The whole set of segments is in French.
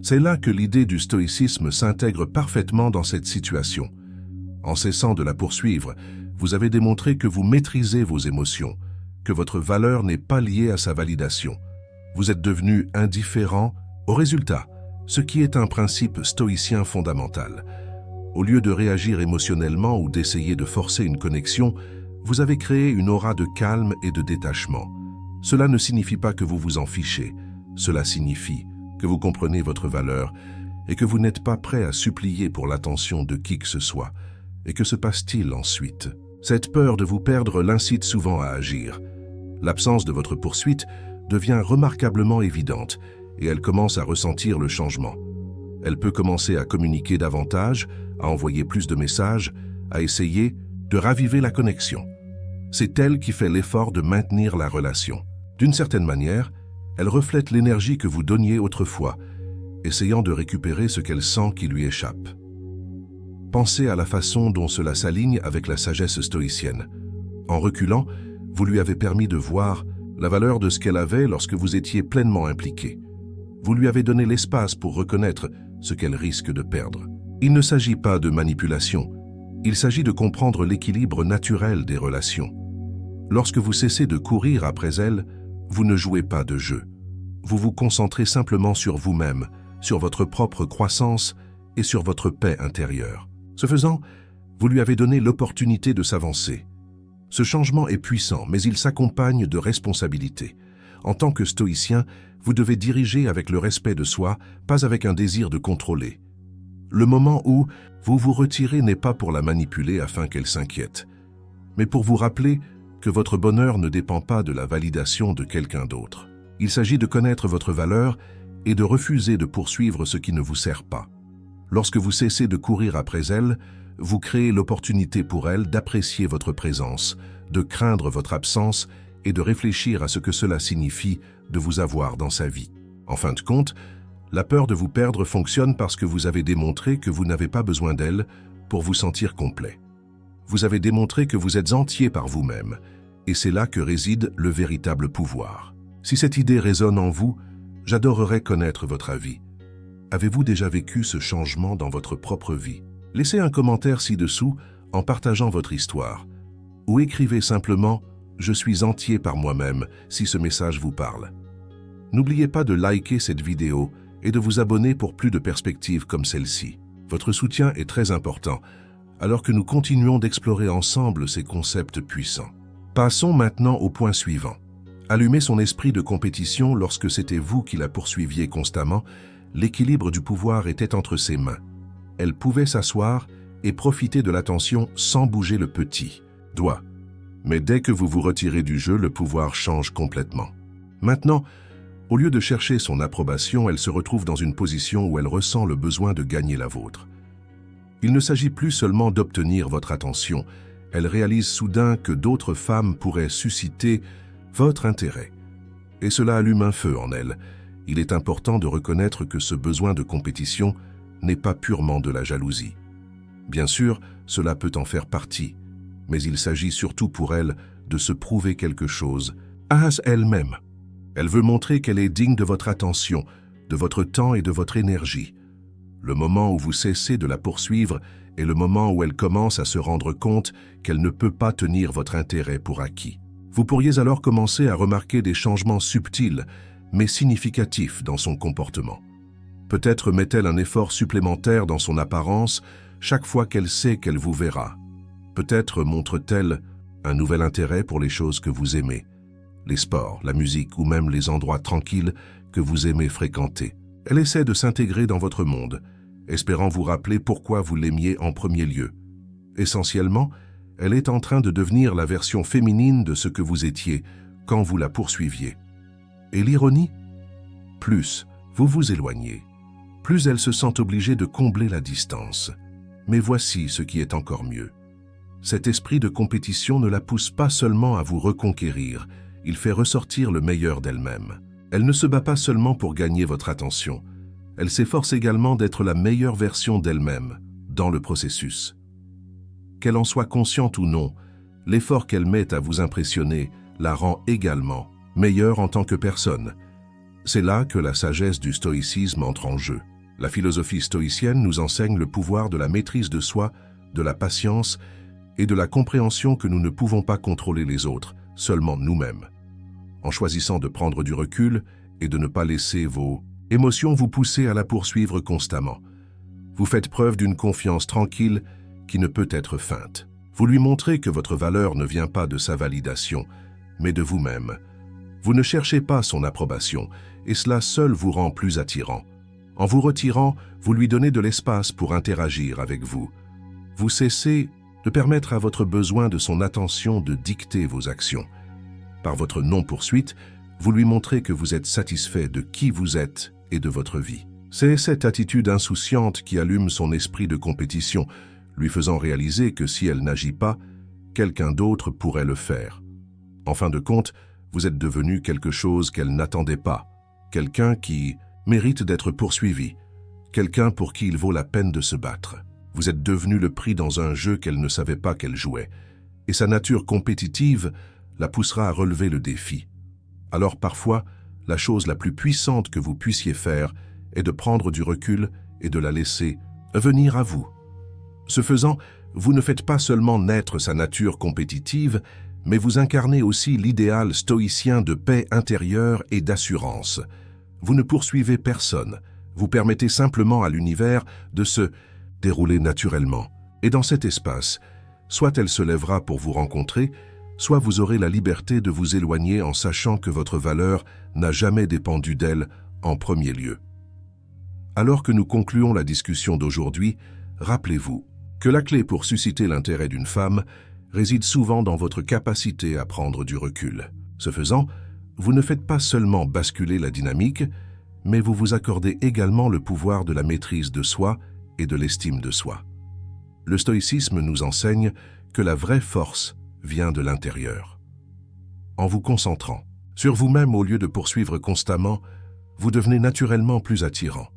C'est là que l'idée du stoïcisme s'intègre parfaitement dans cette situation. En cessant de la poursuivre, vous avez démontré que vous maîtrisez vos émotions, que votre valeur n'est pas liée à sa validation. Vous êtes devenu indifférent au résultat, ce qui est un principe stoïcien fondamental. Au lieu de réagir émotionnellement ou d'essayer de forcer une connexion, vous avez créé une aura de calme et de détachement. Cela ne signifie pas que vous vous en fichez, cela signifie que vous comprenez votre valeur et que vous n'êtes pas prêt à supplier pour l'attention de qui que ce soit. Et que se passe-t-il ensuite? Cette peur de vous perdre l'incite souvent à agir. L'absence de votre poursuite devient remarquablement évidente et elle commence à ressentir le changement. Elle peut commencer à communiquer davantage, à envoyer plus de messages, à essayer de raviver la connexion. C'est elle qui fait l'effort de maintenir la relation. D'une certaine manière, elle reflète l'énergie que vous donniez autrefois, essayant de récupérer ce qu'elle sent qui lui échappe. Pensez à la façon dont cela s'aligne avec la sagesse stoïcienne. En reculant, vous lui avez permis de voir la valeur de ce qu'elle avait lorsque vous étiez pleinement impliqué. Vous lui avez donné l'espace pour reconnaître ce qu'elle risque de perdre. Il ne s'agit pas de manipulation, il s'agit de comprendre l'équilibre naturel des relations. Lorsque vous cessez de courir après elle, vous ne jouez pas de jeu. Vous vous concentrez simplement sur vous-même, sur votre propre croissance et sur votre paix intérieure. Ce faisant, vous lui avez donné l'opportunité de s'avancer. Ce changement est puissant, mais il s'accompagne de responsabilités. En tant que stoïcien, vous devez diriger avec le respect de soi, pas avec un désir de contrôler. Le moment où vous vous retirez n'est pas pour la manipuler afin qu'elle s'inquiète, mais pour vous rappeler que votre bonheur ne dépend pas de la validation de quelqu'un d'autre. Il s'agit de connaître votre valeur et de refuser de poursuivre ce qui ne vous sert pas. Lorsque vous cessez de courir après elle, vous créez l'opportunité pour elle d'apprécier votre présence, de craindre votre absence et de réfléchir à ce que cela signifie de vous avoir dans sa vie. En fin de compte, la peur de vous perdre fonctionne parce que vous avez démontré que vous n'avez pas besoin d'elle pour vous sentir complet. Vous avez démontré que vous êtes entier par vous-même, et c'est là que réside le véritable pouvoir. Si cette idée résonne en vous, j'adorerais connaître votre avis. Avez-vous déjà vécu ce changement dans votre propre vie? Laissez un commentaire ci-dessous en partageant votre histoire, ou écrivez simplement « Je suis entier par moi-même » si ce message vous parle. N'oubliez pas de liker cette vidéo et de vous abonner pour plus de perspectives comme celle-ci. Votre soutien est très important, alors que nous continuons d'explorer ensemble ces concepts puissants. Passons maintenant au point suivant. Allumer son esprit de compétition lorsque c'était vous qui la poursuiviez constamment, l'équilibre du pouvoir était entre ses mains. Elle pouvait s'asseoir et profiter de l'attention sans bouger le petit doigt. Mais dès que vous vous retirez du jeu, le pouvoir change complètement. Maintenant, au lieu de chercher son approbation, elle se retrouve dans une position où elle ressent le besoin de gagner la vôtre. Il ne s'agit plus seulement d'obtenir votre attention, elle réalise soudain que d'autres femmes pourraient susciter votre intérêt. Et cela allume un feu en elle. Il est important de reconnaître que ce besoin de compétition n'est pas purement de la jalousie. Bien sûr, cela peut en faire partie, mais il s'agit surtout pour elle de se prouver quelque chose à elle-même. Elle veut montrer qu'elle est digne de votre attention, de votre temps et de votre énergie. Le moment où vous cessez de la poursuivre est le moment où elle commence à se rendre compte qu'elle ne peut pas tenir votre intérêt pour acquis. Vous pourriez alors commencer à remarquer des changements subtils, mais significatifs dans son comportement. Peut-être met-elle un effort supplémentaire dans son apparence chaque fois qu'elle sait qu'elle vous verra. Peut-être montre-t-elle un nouvel intérêt pour les choses que vous aimez, les sports, la musique ou même les endroits tranquilles que vous aimez fréquenter. Elle essaie de s'intégrer dans votre monde, espérant vous rappeler pourquoi vous l'aimiez en premier lieu. Essentiellement, elle est en train de devenir la version féminine de ce que vous étiez quand vous la poursuiviez. Et l'ironie? Plus vous vous éloignez, plus elle se sent obligée de combler la distance. Mais voici ce qui est encore mieux. Cet esprit de compétition ne la pousse pas seulement à vous reconquérir, il fait ressortir le meilleur d'elle-même. Elle ne se bat pas seulement pour gagner votre attention, elle s'efforce également d'être la meilleure version d'elle-même, dans le processus. Qu'elle en soit consciente ou non, l'effort qu'elle met à vous impressionner la rend également meilleure en tant que personne. C'est là que la sagesse du stoïcisme entre en jeu. La philosophie stoïcienne nous enseigne le pouvoir de la maîtrise de soi, de la patience et de la compréhension que nous ne pouvons pas contrôler les autres, seulement nous-mêmes. En choisissant de prendre du recul et de ne pas laisser vos émotions vous pousser à la poursuivre constamment, vous faites preuve d'une confiance tranquille qui ne peut être feinte. Vous lui montrez que votre valeur ne vient pas de sa validation, mais de vous-même. Vous ne cherchez pas son approbation, et cela seul vous rend plus attirant. En vous retirant, vous lui donnez de l'espace pour interagir avec vous. Vous cessez de permettre à votre besoin de son attention de dicter vos actions. Par votre non-poursuite, vous lui montrez que vous êtes satisfait de qui vous êtes et de votre vie. C'est cette attitude insouciante qui allume son esprit de compétition, lui faisant réaliser que si elle n'agit pas, quelqu'un d'autre pourrait le faire. En fin de compte, vous êtes devenu quelque chose qu'elle n'attendait pas, quelqu'un qui mérite d'être poursuivi, quelqu'un pour qui il vaut la peine de se battre. Vous êtes devenu le prix dans un jeu qu'elle ne savait pas qu'elle jouait, et sa nature compétitive la poussera à relever le défi. Alors parfois, la chose la plus puissante que vous puissiez faire est de prendre du recul et de la laisser venir à vous. Ce faisant, vous ne faites pas seulement naître sa nature compétitive, mais vous incarnez aussi l'idéal stoïcien de paix intérieure et d'assurance. Vous ne poursuivez personne, vous permettez simplement à l'univers de se dérouler naturellement. Et dans cet espace, soit elle se lèvera pour vous rencontrer, soit vous aurez la liberté de vous éloigner en sachant que votre valeur n'a jamais dépendu d'elle en premier lieu. Alors que nous concluons la discussion d'aujourd'hui, rappelez-vous que la clé pour susciter l'intérêt d'une femme réside souvent dans votre capacité à prendre du recul. Ce faisant, vous ne faites pas seulement basculer la dynamique, mais vous vous accordez également le pouvoir de la maîtrise de soi et de l'estime de soi. Le stoïcisme nous enseigne que la vraie force vient de l'intérieur. En vous concentrant sur vous-même au lieu de poursuivre constamment, vous devenez naturellement plus attirant.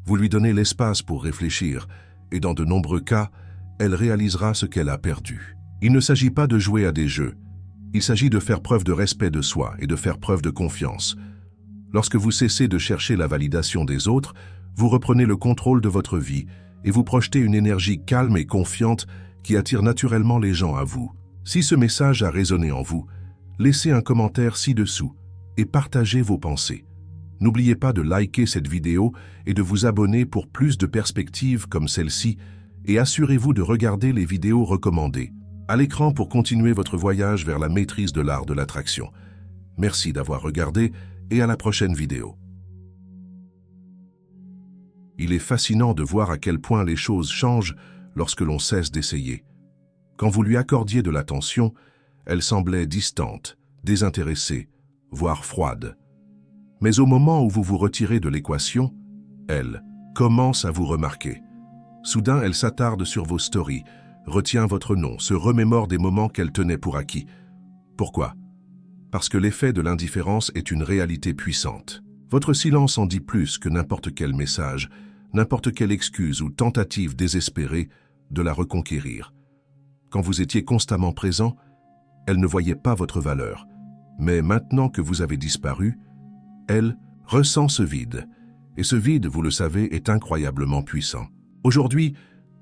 Vous lui donnez l'espace pour réfléchir, et dans de nombreux cas, elle réalisera ce qu'elle a perdu. Il ne s'agit pas de jouer à des jeux. Il s'agit de faire preuve de respect de soi et de faire preuve de confiance. Lorsque vous cessez de chercher la validation des autres, vous reprenez le contrôle de votre vie et vous projetez une énergie calme et confiante qui attire naturellement les gens à vous. Si ce message a résonné en vous, laissez un commentaire ci-dessous et partagez vos pensées. N'oubliez pas de liker cette vidéo et de vous abonner pour plus de perspectives comme celle-ci et assurez-vous de regarder les vidéos recommandées à l'écran pour continuer votre voyage vers la maîtrise de l'art de l'attraction. Merci d'avoir regardé et à la prochaine vidéo. Il est fascinant de voir à quel point les choses changent lorsque l'on cesse d'essayer. Quand vous lui accordiez de l'attention, elle semblait distante, désintéressée, voire froide. Mais au moment où vous vous retirez de l'équation, elle commence à vous remarquer. Soudain, elle s'attarde sur vos stories, retient votre nom, se remémore des moments qu'elle tenait pour acquis. Pourquoi? Parce que l'effet de l'indifférence est une réalité puissante. Votre silence en dit plus que n'importe quel message, n'importe quelle excuse ou tentative désespérée de la reconquérir. Quand vous étiez constamment présent, elle ne voyait pas votre valeur. Mais maintenant que vous avez disparu, elle ressent ce vide. Et ce vide, vous le savez, est incroyablement puissant. Aujourd'hui,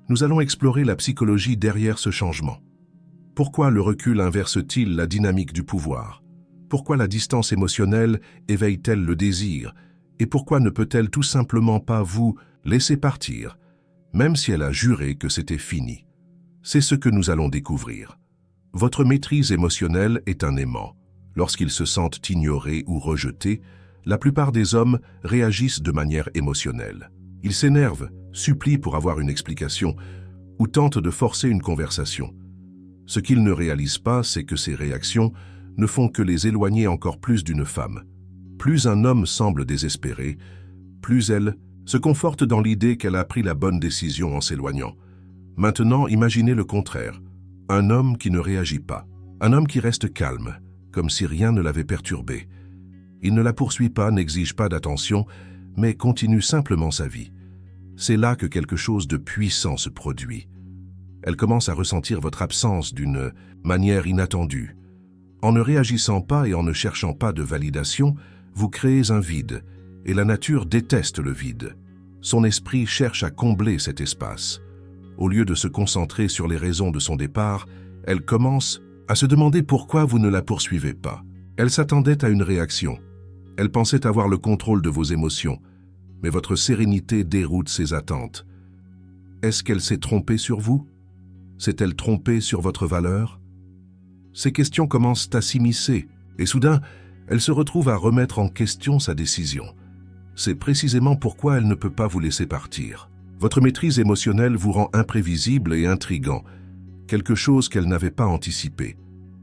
nous allons explorer la psychologie derrière ce changement. Pourquoi le recul inverse-t-il la dynamique du pouvoir? Pourquoi la distance émotionnelle éveille-t-elle le désir? Et pourquoi ne peut-elle tout simplement pas vous laisser partir, même si elle a juré que c'était fini? C'est ce que nous allons découvrir. Votre maîtrise émotionnelle est un aimant. Lorsqu'ils se sentent ignorés ou rejetés, la plupart des hommes réagissent de manière émotionnelle. Ils s'énervent, supplient pour avoir une explication ou tentent de forcer une conversation. Ce qu'ils ne réalisent pas, c'est que ces réactions ne font que les éloigner encore plus d'une femme. Plus un homme semble désespéré, plus elle se conforte dans l'idée qu'elle a pris la bonne décision en s'éloignant. Maintenant, imaginez le contraire. Un homme qui ne réagit pas. Un homme qui reste calme, comme si rien ne l'avait perturbé. Il ne la poursuit pas, n'exige pas d'attention, mais continue simplement sa vie. C'est là que quelque chose de puissant se produit. Elle commence à ressentir votre absence d'une manière inattendue. En ne réagissant pas et en ne cherchant pas de validation, vous créez un vide, et la nature déteste le vide. Son esprit cherche à combler cet espace. Au lieu de se concentrer sur les raisons de son départ, elle commence à se demander pourquoi vous ne la poursuivez pas. Elle s'attendait à une réaction. Elle pensait avoir le contrôle de vos émotions, mais votre sérénité déroute ses attentes. Est-ce qu'elle s'est trompée sur vous? S'est-elle trompée sur votre valeur? Ces questions commencent à s'immiscer, et soudain, elle se retrouve à remettre en question sa décision. C'est précisément pourquoi elle ne peut pas vous laisser partir. Votre maîtrise émotionnelle vous rend imprévisible et intrigant, quelque chose qu'elle n'avait pas anticipé.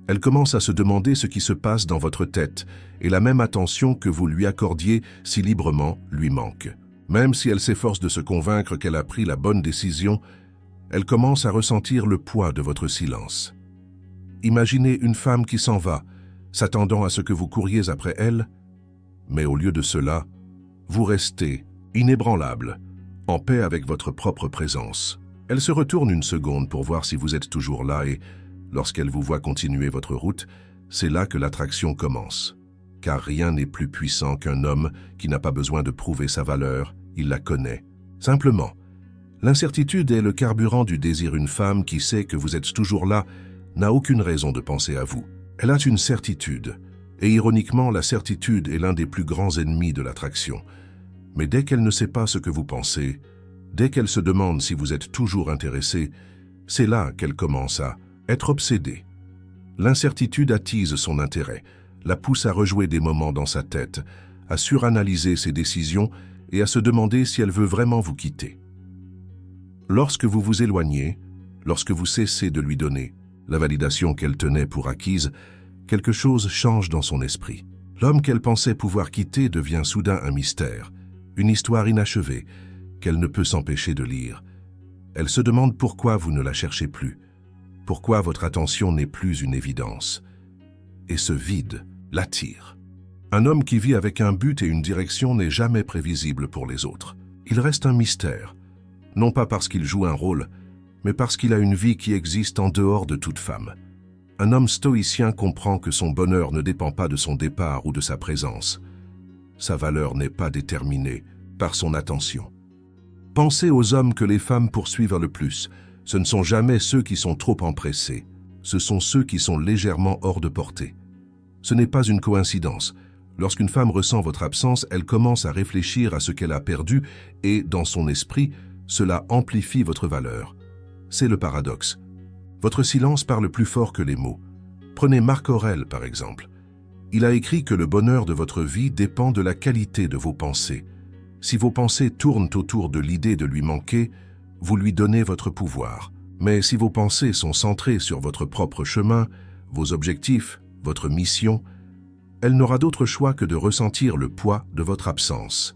Elle commence à se demander ce qui se passe dans votre tête, et la même attention que vous lui accordiez si librement lui manque. Même si elle s'efforce de se convaincre qu'elle a pris la bonne décision, elle commence à ressentir le poids de votre silence. Imaginez une femme qui s'en va, s'attendant à ce que vous couriez après elle, mais au lieu de cela, vous restez inébranlable, en paix avec votre propre présence. Elle se retourne une seconde pour voir si vous êtes toujours là et, lorsqu'elle vous voit continuer votre route, c'est là que l'attraction commence. Car rien n'est plus puissant qu'un homme qui n'a pas besoin de prouver sa valeur, il la connaît. Simplement, l'incertitude est le carburant du désir. Une femme qui sait que vous êtes toujours là n'a aucune raison de penser à vous. Elle a une certitude, et ironiquement, la certitude est l'un des plus grands ennemis de l'attraction. Mais dès qu'elle ne sait pas ce que vous pensez, dès qu'elle se demande si vous êtes toujours intéressé, c'est là qu'elle commence à être obsédée. L'incertitude attise son intérêt, la pousse à rejouer des moments dans sa tête, à suranalyser ses décisions et à se demander si elle veut vraiment vous quitter. Lorsque vous vous éloignez, lorsque vous cessez de lui donner la validation qu'elle tenait pour acquise, quelque chose change dans son esprit. L'homme qu'elle pensait pouvoir quitter devient soudain un mystère, une histoire inachevée qu'elle ne peut s'empêcher de lire. Elle se demande pourquoi vous ne la cherchez plus, pourquoi votre attention n'est plus une évidence. Et ce vide l'attire. Un homme qui vit avec un but et une direction n'est jamais prévisible pour les autres. Il reste un mystère, non pas parce qu'il joue un rôle, mais parce qu'il a une vie qui existe en dehors de toute femme. Un homme stoïcien comprend que son bonheur ne dépend pas de son départ ou de sa présence. Sa valeur n'est pas déterminée par son attention. Pensez aux hommes que les femmes poursuivent le plus. Ce ne sont jamais ceux qui sont trop empressés. Ce sont ceux qui sont légèrement hors de portée. Ce n'est pas une coïncidence. Lorsqu'une femme ressent votre absence, elle commence à réfléchir à ce qu'elle a perdu et, dans son esprit, cela amplifie votre valeur. C'est le paradoxe. Votre silence parle plus fort que les mots. Prenez Marc Aurèle, par exemple. Il a écrit que le bonheur de votre vie dépend de la qualité de vos pensées. Si vos pensées tournent autour de l'idée de lui manquer, vous lui donnez votre pouvoir. Mais si vos pensées sont centrées sur votre propre chemin, vos objectifs, votre mission, elle n'aura d'autre choix que de ressentir le poids de votre absence.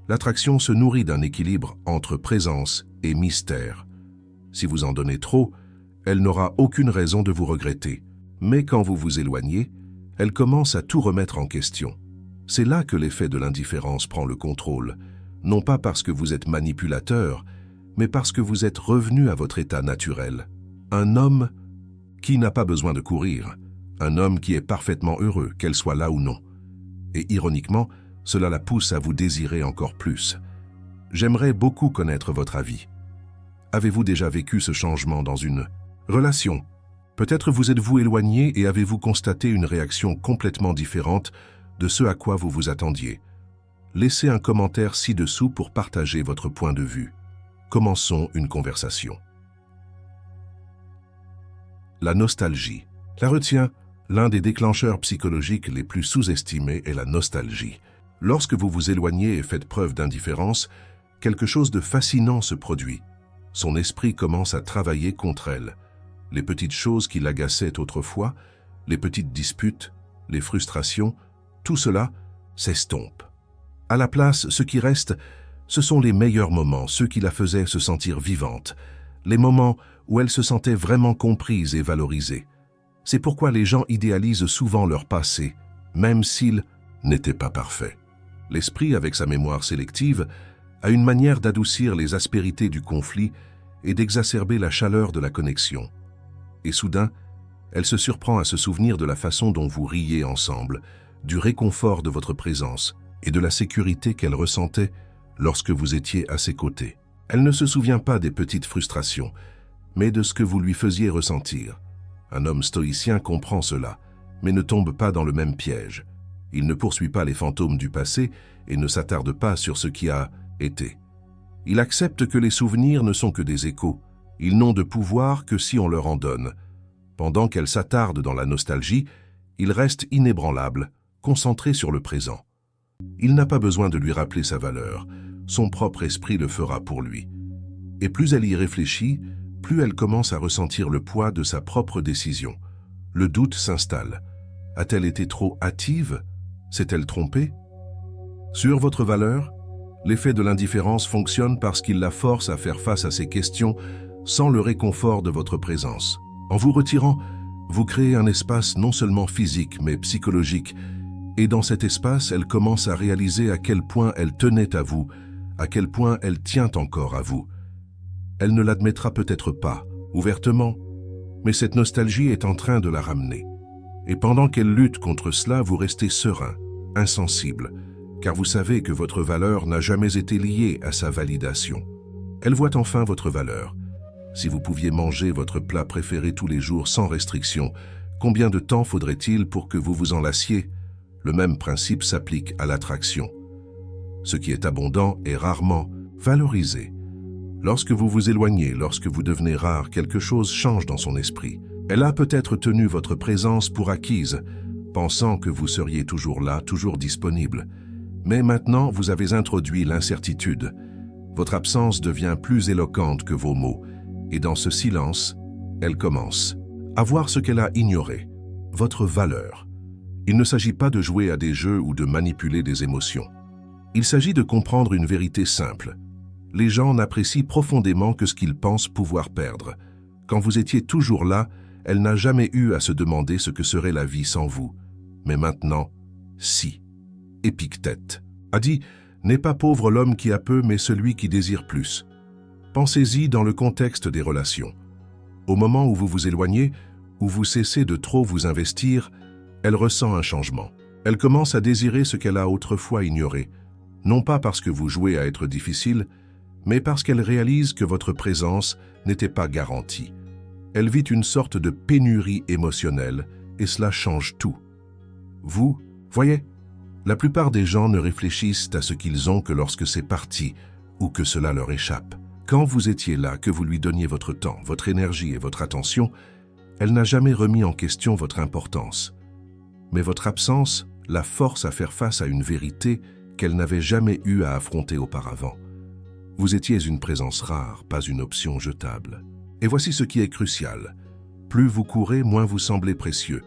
L'attraction se nourrit d'un équilibre entre présence et mystère. Si vous en donnez trop, elle n'aura aucune raison de vous regretter. Mais quand vous vous éloignez, elle commence à tout remettre en question. C'est là que l'effet de l'indifférence prend le contrôle, non pas parce que vous êtes manipulateur, mais parce que vous êtes revenu à votre état naturel. Un homme qui n'a pas besoin de courir, un homme qui est parfaitement heureux, qu'elle soit là ou non. Et ironiquement, cela la pousse à vous désirer encore plus. J'aimerais beaucoup connaître votre avis. Avez-vous déjà vécu ce changement dans une relation? Peut-être vous êtes-vous éloigné et avez-vous constaté une réaction complètement différente de ce à quoi vous vous attendiez. Laissez un commentaire ci-dessous pour partager votre point de vue. Commençons une conversation. La nostalgie. La retient, l'un des déclencheurs psychologiques les plus sous-estimés est la nostalgie. Lorsque vous vous éloignez et faites preuve d'indifférence, quelque chose de fascinant se produit. Son esprit commence à travailler contre elle. Les petites choses qui l'agaçaient autrefois, les petites disputes, les frustrations, tout cela s'estompe. À la place, ce qui reste, ce sont les meilleurs moments, ceux qui la faisaient se sentir vivante, les moments où elle se sentait vraiment comprise et valorisée. C'est pourquoi les gens idéalisent souvent leur passé, même s'il n'était pas parfait. L'esprit, avec sa mémoire sélective, a une manière d'adoucir les aspérités du conflit et d'exacerber la chaleur de la connexion. Et soudain, elle se surprend à se souvenir de la façon dont vous riez ensemble, du réconfort de votre présence et de la sécurité qu'elle ressentait lorsque vous étiez à ses côtés. Elle ne se souvient pas des petites frustrations, mais de ce que vous lui faisiez ressentir. Un homme stoïcien comprend cela, mais ne tombe pas dans le même piège. Il ne poursuit pas les fantômes du passé et ne s'attarde pas sur ce qui a été. Il accepte que les souvenirs ne sont que des échos. Ils n'ont de pouvoir que si on leur en donne. Pendant qu'elle s'attarde dans la nostalgie, il reste inébranlable, concentré sur le présent. Il n'a pas besoin de lui rappeler sa valeur. Son propre esprit le fera pour lui. Et plus elle y réfléchit, plus elle commence à ressentir le poids de sa propre décision. Le doute s'installe. A-t-elle été trop hâtive? S'est-elle trompée? Sur votre valeur, l'effet de l'indifférence fonctionne parce qu'il la force à faire face à ces questions sans le réconfort de votre présence. En vous retirant, vous créez un espace non seulement physique mais psychologique, et dans cet espace, elle commence à réaliser à quel point elle tenait à vous, à quel point elle tient encore à vous. Elle ne l'admettra peut-être pas, ouvertement, mais cette nostalgie est en train de la ramener. Et pendant qu'elle lutte contre cela, vous restez serein, insensible, car vous savez que votre valeur n'a jamais été liée à sa validation. Elle voit enfin votre valeur. Si vous pouviez manger votre plat préféré tous les jours sans restriction, combien de temps faudrait-il pour que vous vous en lassiez? Le même principe s'applique à l'attraction. Ce qui est abondant est rarement valorisé. Lorsque vous vous éloignez, lorsque vous devenez rare, quelque chose change dans son esprit. Elle a peut-être tenu votre présence pour acquise, pensant que vous seriez toujours là, toujours disponible. Mais maintenant, vous avez introduit l'incertitude. Votre absence devient plus éloquente que vos mots. Et dans ce silence, elle commence à voir ce qu'elle a ignoré, votre valeur. Il ne s'agit pas de jouer à des jeux ou de manipuler des émotions. Il s'agit de comprendre une vérité simple. Les gens n'apprécient profondément que ce qu'ils pensent pouvoir perdre. Quand vous étiez toujours là, elle n'a jamais eu à se demander ce que serait la vie sans vous. Mais maintenant, si. Épictète a dit « N'est pas pauvre l'homme qui a peu, mais celui qui désire plus ». Pensez-y dans le contexte des relations. Au moment où vous vous éloignez, où vous cessez de trop vous investir, elle ressent un changement. Elle commence à désirer ce qu'elle a autrefois ignoré, non pas parce que vous jouez à être difficile, mais parce qu'elle réalise que votre présence n'était pas garantie. Elle vit une sorte de pénurie émotionnelle et cela change tout. Vous, voyez, la plupart des gens ne réfléchissent à ce qu'ils ont que lorsque c'est parti ou que cela leur échappe. Quand vous étiez là, que vous lui donniez votre temps, votre énergie et votre attention, elle n'a jamais remis en question votre importance. Mais votre absence la force à faire face à une vérité qu'elle n'avait jamais eu à affronter auparavant. Vous étiez une présence rare, pas une option jetable. Et voici ce qui est crucial. Plus vous courez, moins vous semblez précieux.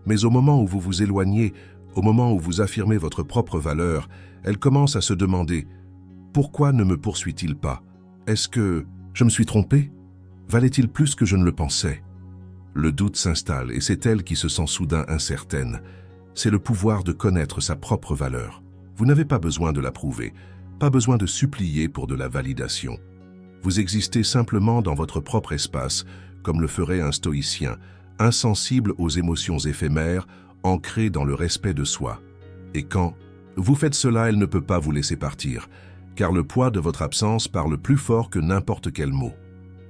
Mais au moment où vous vous éloignez, au moment où vous affirmez votre propre valeur, elle commence à se demander « Pourquoi ne me poursuit-il pas? Est-ce que je me suis trompé? Valait-il plus que je ne le pensais ?» Le doute s'installe et c'est elle qui se sent soudain incertaine. C'est le pouvoir de connaître sa propre valeur. Vous n'avez pas besoin de la prouver, pas besoin de supplier pour de la validation. Vous existez simplement dans votre propre espace, comme le ferait un stoïcien, insensible aux émotions éphémères, ancré dans le respect de soi. Et quand vous faites cela, elle ne peut pas vous laisser partir, car le poids de votre absence parle plus fort que n'importe quel mot.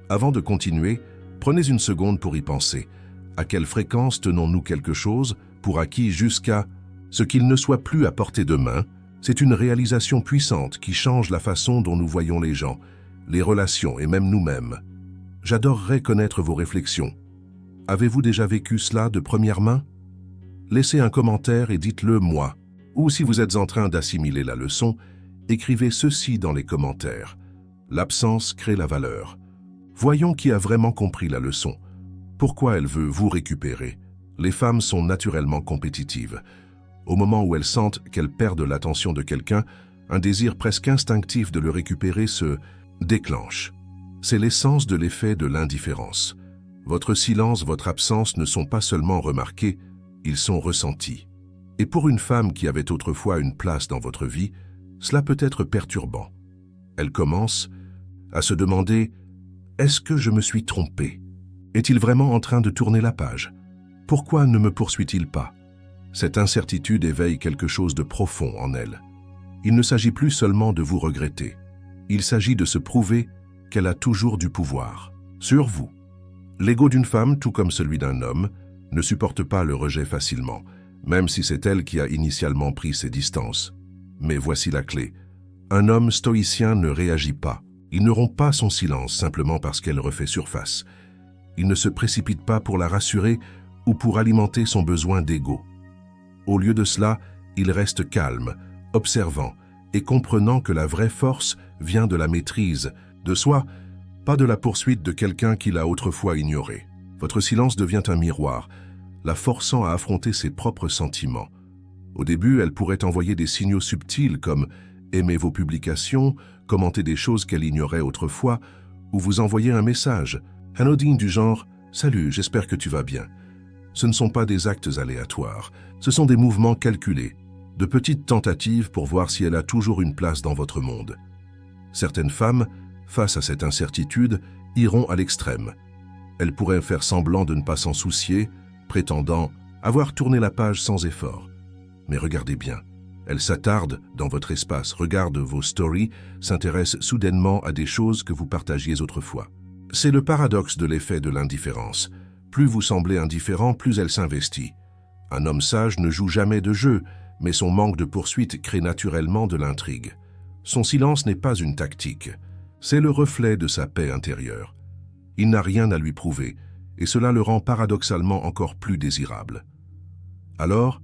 Avant de continuer, prenez une seconde pour y penser. À quelle fréquence tenons-nous quelque chose pour acquis jusqu'à ce qu'il ne soit plus à portée de main? C'est une réalisation puissante qui change la façon dont nous voyons les gens, les relations et même nous-mêmes. J'adorerais connaître vos réflexions. Avez-vous déjà vécu cela de première main? Laissez un commentaire et dites-le moi. Ou si vous êtes en train d'assimiler la leçon, écrivez ceci dans les commentaires. L'absence crée la valeur. Voyons qui a vraiment compris la leçon. Pourquoi elle veut vous récupérer? Les femmes sont naturellement compétitives. Au moment où elles sentent qu'elles perdent l'attention de quelqu'un, un désir presque instinctif de le récupérer se déclenche. C'est l'essence de l'effet de l'indifférence. Votre silence, votre absence ne sont pas seulement remarqués, ils sont ressentis. Et pour une femme qui avait autrefois une place dans votre vie, cela peut être perturbant. Elle commence à se demander « Est-ce que je me suis trompé? Est-il vraiment en train de tourner la page? Pourquoi ne me poursuit-il pas ?» Cette incertitude éveille quelque chose de profond en elle. Il ne s'agit plus seulement de vous regretter. Il s'agit de se prouver qu'elle a toujours du pouvoir sur vous. L'ego d'une femme, tout comme celui d'un homme, ne supporte pas le rejet facilement, même si c'est elle qui a initialement pris ses distances. Mais voici la clé. Un homme stoïcien ne réagit pas. Il ne rompt pas son silence simplement parce qu'elle refait surface. Il ne se précipite pas pour la rassurer ou pour alimenter son besoin d'ego. Au lieu de cela, il reste calme, observant et comprenant que la vraie force vient de la maîtrise de soi, pas de la poursuite de quelqu'un qu'il a autrefois ignoré. Votre silence devient un miroir, la forçant à affronter ses propres sentiments. Au début, elle pourrait envoyer des signaux subtils comme aimer vos publications, commenter des choses qu'elle ignorait autrefois, ou vous envoyer un message anodin du genre « Salut, j'espère que tu vas bien ». Ce ne sont pas des actes aléatoires, ce sont des mouvements calculés, de petites tentatives pour voir si elle a toujours une place dans votre monde. Certaines femmes, face à cette incertitude, iront à l'extrême. Elles pourraient faire semblant de ne pas s'en soucier, prétendant avoir tourné la page sans effort. Mais regardez bien, elles s'attardent dans votre espace, regardent vos stories, s'intéressent soudainement à des choses que vous partagiez autrefois. C'est le paradoxe de l'effet de l'indifférence. Plus vous semblez indifférent, plus elle s'investit. Un homme sage ne joue jamais de jeu, mais son manque de poursuite crée naturellement de l'intrigue. Son silence n'est pas une tactique, c'est le reflet de sa paix intérieure. Il n'a rien à lui prouver, et cela le rend paradoxalement encore plus désirable. Alors,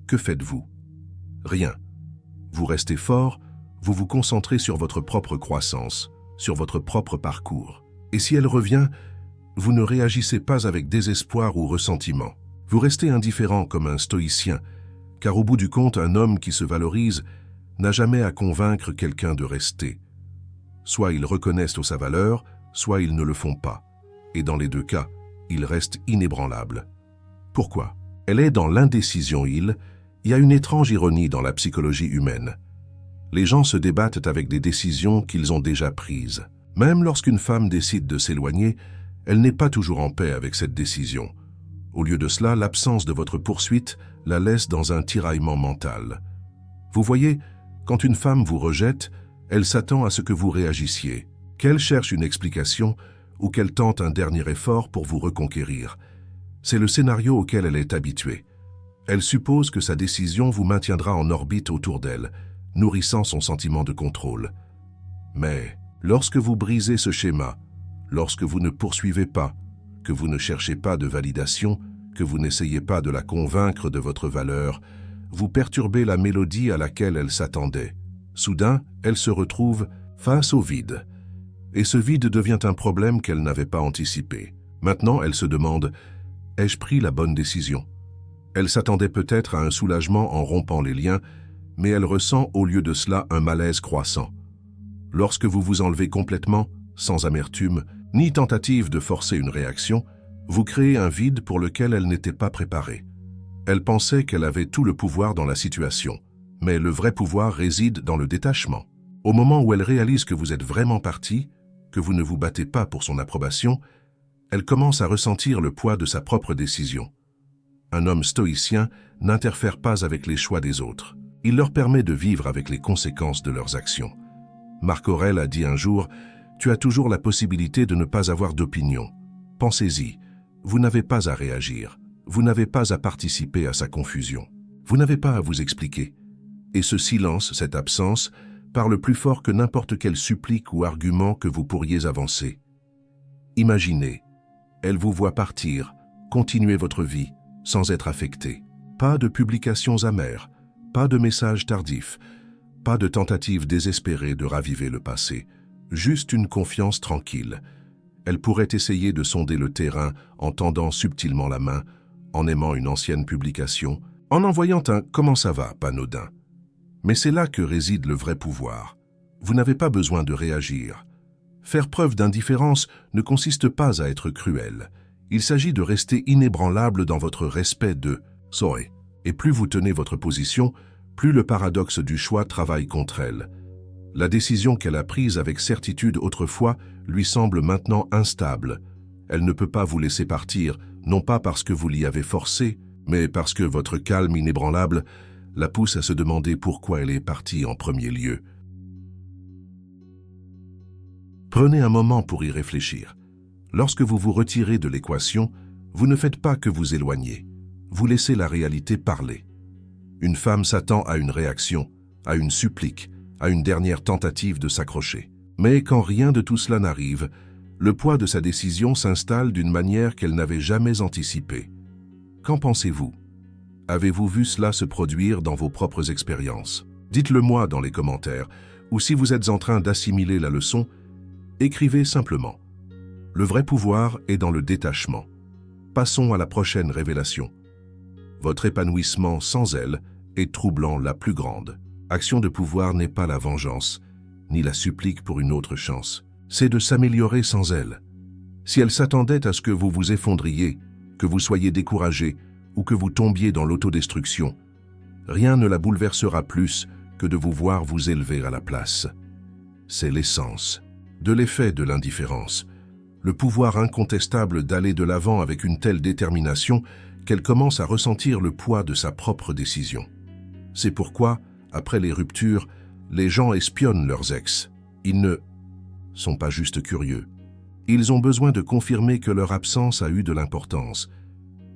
que faites-vous? Rien. Vous restez fort, vous vous concentrez sur votre propre croissance, sur votre propre parcours. Et si elle revient, vous ne réagissez pas avec désespoir ou ressentiment. Vous restez indifférent comme un stoïcien, car au bout du compte, un homme qui se valorise n'a jamais à convaincre quelqu'un de rester. Soit ils reconnaissent sa valeur, soit ils ne le font pas. Et dans les deux cas, ils restent inébranlables. Pourquoi? Elle est dans l'indécision. Il y a une étrange ironie dans la psychologie humaine. Les gens se débattent avec des décisions qu'ils ont déjà prises. Même lorsqu'une femme décide de s'éloigner, elle n'est pas toujours en paix avec cette décision. Au lieu de cela, l'absence de votre poursuite la laisse dans un tiraillement mental. Vous voyez, quand une femme vous rejette, elle s'attend à ce que vous réagissiez, qu'elle cherche une explication ou qu'elle tente un dernier effort pour vous reconquérir. C'est le scénario auquel elle est habituée. Elle suppose que sa décision vous maintiendra en orbite autour d'elle, nourrissant son sentiment de contrôle. Mais lorsque vous brisez ce schéma, lorsque vous ne poursuivez pas, que vous ne cherchez pas de validation, que vous n'essayez pas de la convaincre de votre valeur, vous perturbez la mélodie à laquelle elle s'attendait. Soudain, elle se retrouve face au vide. Et ce vide devient un problème qu'elle n'avait pas anticipé. Maintenant, elle se demande « Ai-je pris la bonne décision ?» Elle s'attendait peut-être à un soulagement en rompant les liens, mais elle ressent au lieu de cela un malaise croissant. Lorsque vous vous enlevez complètement, sans amertume, ni tentative de forcer une réaction, vous créez un vide pour lequel elle n'était pas préparée. Elle pensait qu'elle avait tout le pouvoir dans la situation, mais le vrai pouvoir réside dans le détachement. Au moment où elle réalise que vous êtes vraiment parti, que vous ne vous battez pas pour son approbation, elle commence à ressentir le poids de sa propre décision. Un homme stoïcien n'interfère pas avec les choix des autres. Il leur permet de vivre avec les conséquences de leurs actions. Marc Aurèle a dit un jour « Tu as toujours la possibilité de ne pas avoir d'opinion. Pensez-y, vous n'avez pas à réagir, vous n'avez pas à participer à sa confusion, vous n'avez pas à vous expliquer. » Et ce silence, cette absence, parle plus fort que n'importe quelle supplique ou argument que vous pourriez avancer. Imaginez, elle vous voit partir, continuez votre vie, sans être affecté. Pas de publications amères, pas de messages tardifs, pas de tentatives désespérées de raviver le passé, juste une confiance tranquille. Elle pourrait essayer de sonder le terrain en tendant subtilement la main, en aimant une ancienne publication, en envoyant un « comment ça va » panodin. Mais c'est là que réside le vrai pouvoir. Vous n'avez pas besoin de réagir. Faire preuve d'indifférence ne consiste pas à être cruel. Il s'agit de rester inébranlable dans votre respect de « soy ». Et plus vous tenez votre position, plus le paradoxe du choix travaille contre elle. La décision qu'elle a prise avec certitude autrefois lui semble maintenant instable. Elle ne peut pas vous laisser partir, non pas parce que vous l'y avez forcé, mais parce que votre calme inébranlable la pousse à se demander pourquoi elle est partie en premier lieu. Prenez un moment pour y réfléchir. Lorsque vous vous retirez de l'équation, vous ne faites pas que vous éloigner. Vous laissez la réalité parler. Une femme s'attend à une réaction, à une supplique, à une dernière tentative de s'accrocher. Mais quand rien de tout cela n'arrive, le poids de sa décision s'installe d'une manière qu'elle n'avait jamais anticipée. Qu'en pensez-vous? Avez-vous vu cela se produire dans vos propres expériences? Dites-le moi dans les commentaires, ou si vous êtes en train d'assimiler la leçon, écrivez simplement. Le vrai pouvoir est dans le détachement. Passons à la prochaine révélation. Votre épanouissement sans elle est troublant la plus grande. Action de pouvoir n'est pas la vengeance, ni la supplique pour une autre chance. C'est de s'améliorer sans elle. Si elle s'attendait à ce que vous vous effondriez, que vous soyez découragé ou que vous tombiez dans l'autodestruction, rien ne la bouleversera plus que de vous voir vous élever à la place. C'est l'essence de l'effet de l'indifférence, le pouvoir incontestable d'aller de l'avant avec une telle détermination qu'elle commence à ressentir le poids de sa propre décision. C'est pourquoi, après les ruptures, les gens espionnent leurs ex. Ils ne sont pas juste curieux. Ils ont besoin de confirmer que leur absence a eu de l'importance.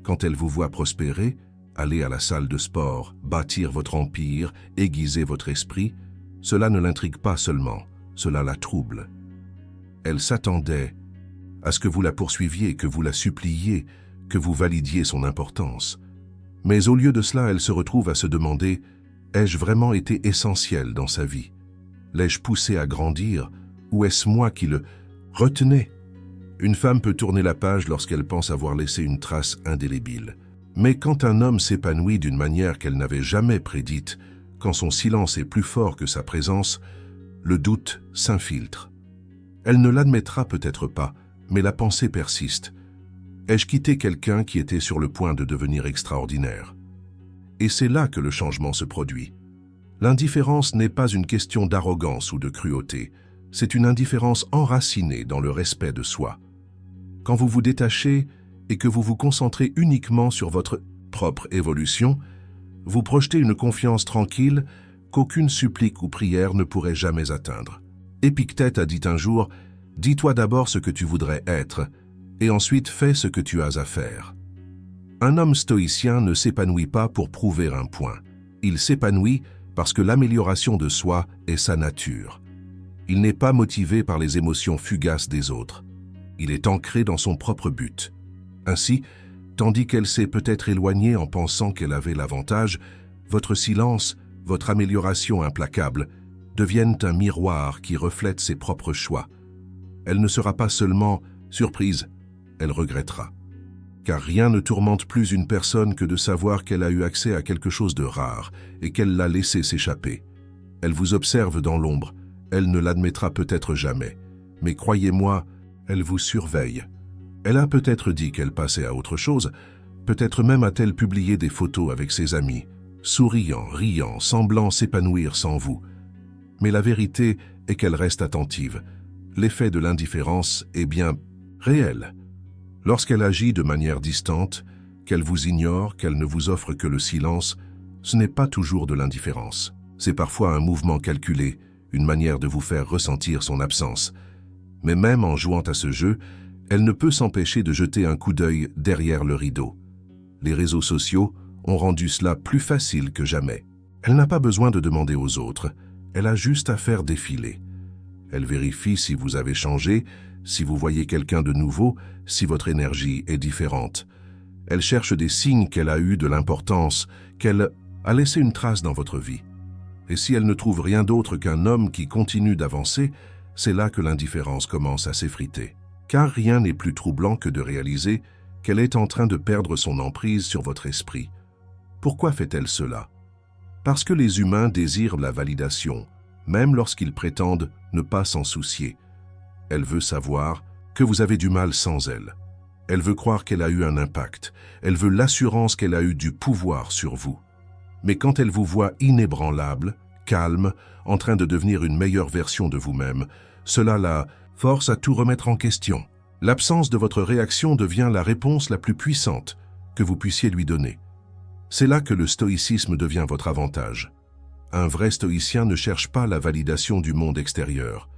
Quand elle vous voit prospérer, aller à la salle de sport, bâtir votre empire, aiguiser votre esprit, cela ne l'intrigue pas seulement, cela la trouble. Elle s'attendait à ce que vous la poursuiviez, que vous la suppliiez, que vous validiez son importance. Mais au lieu de cela, elle se retrouve à se demander « Ai-je vraiment été essentiel dans sa vie? L'ai-je poussé à grandir? Ou est-ce moi qui le retenais ?» Une femme peut tourner la page lorsqu'elle pense avoir laissé une trace indélébile. Mais quand un homme s'épanouit d'une manière qu'elle n'avait jamais prédite, quand son silence est plus fort que sa présence, le doute s'infiltre. Elle ne l'admettra peut-être pas, mais la pensée persiste. Ai-je quitté quelqu'un qui était sur le point de devenir extraordinaire? Et c'est là que le changement se produit. L'indifférence n'est pas une question d'arrogance ou de cruauté, c'est une indifférence enracinée dans le respect de soi. Quand vous vous détachez et que vous vous concentrez uniquement sur votre propre évolution, vous projetez une confiance tranquille qu'aucune supplique ou prière ne pourrait jamais atteindre. Épictète a dit un jour « Dis-toi d'abord ce que tu voudrais être, et ensuite fais ce que tu as à faire. » Un homme stoïcien ne s'épanouit pas pour prouver un point. Il s'épanouit parce que l'amélioration de soi est sa nature. Il n'est pas motivé par les émotions fugaces des autres. Il est ancré dans son propre but. Ainsi, tandis qu'elle s'est peut-être éloignée en pensant qu'elle avait l'avantage, votre silence, votre amélioration implacable, deviennent un miroir qui reflète ses propres choix. Elle ne sera pas seulement surprise, elle regrettera. Car rien ne tourmente plus une personne que de savoir qu'elle a eu accès à quelque chose de rare et qu'elle l'a laissé s'échapper. Elle vous observe dans l'ombre, elle ne l'admettra peut-être jamais, mais croyez-moi, elle vous surveille. Elle a peut-être dit qu'elle passait à autre chose, peut-être même a-t-elle publié des photos avec ses amis, souriant, riant, semblant s'épanouir sans vous. Mais la vérité est qu'elle reste attentive. L'effet de l'indifférence est bien réel. Lorsqu'elle agit de manière distante, qu'elle vous ignore, qu'elle ne vous offre que le silence, ce n'est pas toujours de l'indifférence. C'est parfois un mouvement calculé, une manière de vous faire ressentir son absence. Mais même en jouant à ce jeu, elle ne peut s'empêcher de jeter un coup d'œil derrière le rideau. Les réseaux sociaux ont rendu cela plus facile que jamais. Elle n'a pas besoin de demander aux autres, elle a juste à faire défiler. Elle vérifie si vous avez changé, si vous voyez quelqu'un de nouveau, si votre énergie est différente. Elle cherche des signes qu'elle a eu de l'importance, qu'elle a laissé une trace dans votre vie. Et si elle ne trouve rien d'autre qu'un homme qui continue d'avancer, c'est là que l'indifférence commence à s'effriter. Car rien n'est plus troublant que de réaliser qu'elle est en train de perdre son emprise sur votre esprit. Pourquoi fait-elle cela? Parce que les humains désirent la validation, même lorsqu'ils prétendent ne pas s'en soucier. Elle veut savoir que vous avez du mal sans elle. Elle veut croire qu'elle a eu un impact. Elle veut l'assurance qu'elle a eu du pouvoir sur vous. Mais quand elle vous voit inébranlable, calme, en train de devenir une meilleure version de vous-même, cela la force à tout remettre en question. L'absence de votre réaction devient la réponse la plus puissante que vous puissiez lui donner. C'est là que le stoïcisme devient votre avantage. Un vrai stoïcien ne cherche pas la validation du monde extérieur.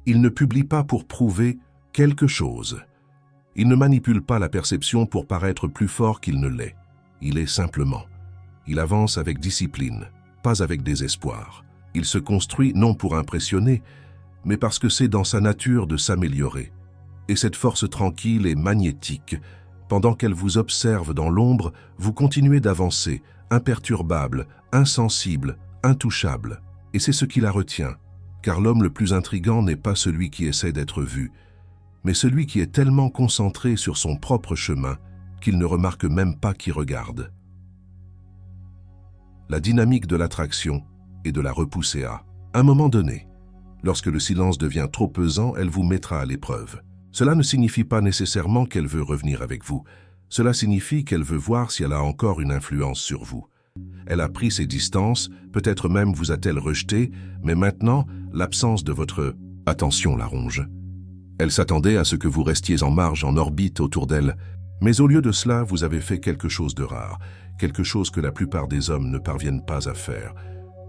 Il ne publie pas pour prouver quelque chose. Il ne manipule pas la perception pour paraître plus fort qu'il ne l'est. Il est simplement. Il avance avec discipline, pas avec désespoir. Il se construit non pour impressionner, mais parce que c'est dans sa nature de s'améliorer. Et cette force tranquille et magnétique. Pendant qu'elle vous observe dans l'ombre, vous continuez d'avancer, imperturbable, insensible, intouchable. Et c'est ce qui la retient, car l'homme le plus intrigant n'est pas celui qui essaie d'être vu, mais celui qui est tellement concentré sur son propre chemin qu'il ne remarque même pas qui regarde. La dynamique de l'attraction et de la repousser à un moment donné. Lorsque le silence devient trop pesant, elle vous mettra à l'épreuve. Cela ne signifie pas nécessairement qu'elle veut revenir avec vous. Cela signifie qu'elle veut voir si elle a encore une influence sur vous. Elle a pris ses distances, peut-être même vous a-t-elle rejeté, mais maintenant, l'absence de votre attention la ronge. Elle s'attendait à ce que vous restiez en marge, en orbite autour d'elle, mais au lieu de cela, vous avez fait quelque chose de rare, quelque chose que la plupart des hommes ne parviennent pas à faire.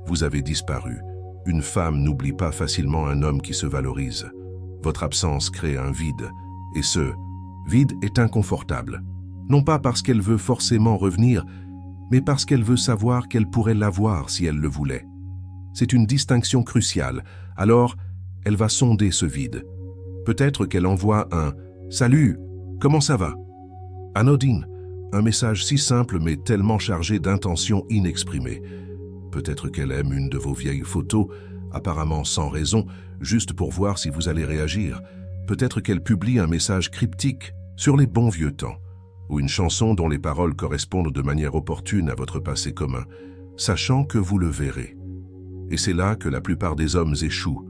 Vous avez disparu. Une femme n'oublie pas facilement un homme qui se valorise. Votre absence crée un vide, et ce vide est inconfortable. Non pas parce qu'elle veut forcément revenir, mais parce qu'elle veut savoir qu'elle pourrait l'avoir si elle le voulait. C'est une distinction cruciale, alors elle va sonder ce vide. Peut-être qu'elle envoie un « Salut, comment ça va ?» anodine, un message si simple mais tellement chargé d'intentions inexprimées. Peut-être qu'elle aime une de vos vieilles photos, apparemment sans raison, juste pour voir si vous allez réagir. Peut-être qu'elle publie un message cryptique sur les bons vieux temps, ou une chanson dont les paroles correspondent de manière opportune à votre passé commun, sachant que vous le verrez. Et c'est là que la plupart des hommes échouent.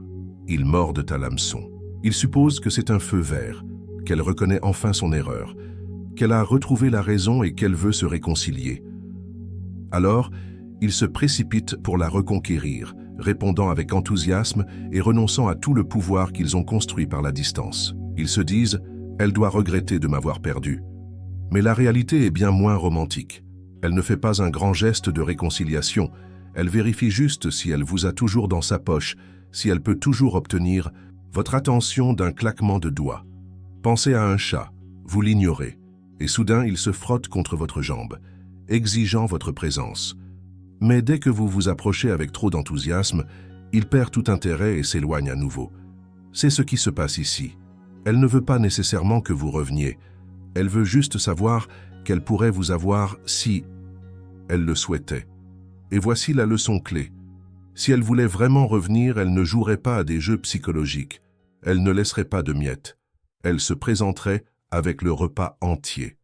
Ils mordent à l'hameçon. Ils supposent que c'est un feu vert, qu'elle reconnaît enfin son erreur, qu'elle a retrouvé la raison et qu'elle veut se réconcilier. Alors, ils se précipitent pour la reconquérir, répondant avec enthousiasme et renonçant à tout le pouvoir qu'ils ont construit par la distance. Ils se disent « Elle doit regretter de m'avoir perdu ». Mais la réalité est bien moins romantique. Elle ne fait pas un grand geste de réconciliation. Elle vérifie juste si elle vous a toujours dans sa poche, si elle peut toujours obtenir votre attention d'un claquement de doigts. Pensez à un chat, vous l'ignorez, et soudain il se frotte contre votre jambe, exigeant votre présence. Mais dès que vous vous approchez avec trop d'enthousiasme, il perd tout intérêt et s'éloigne à nouveau. C'est ce qui se passe ici. Elle ne veut pas nécessairement que vous reveniez. Elle veut juste savoir qu'elle pourrait vous avoir si elle le souhaitait. Et voici la leçon clé. Si elle voulait vraiment revenir, elle ne jouerait pas à des jeux psychologiques. Elle ne laisserait pas de miettes. Elle se présenterait avec le repas entier.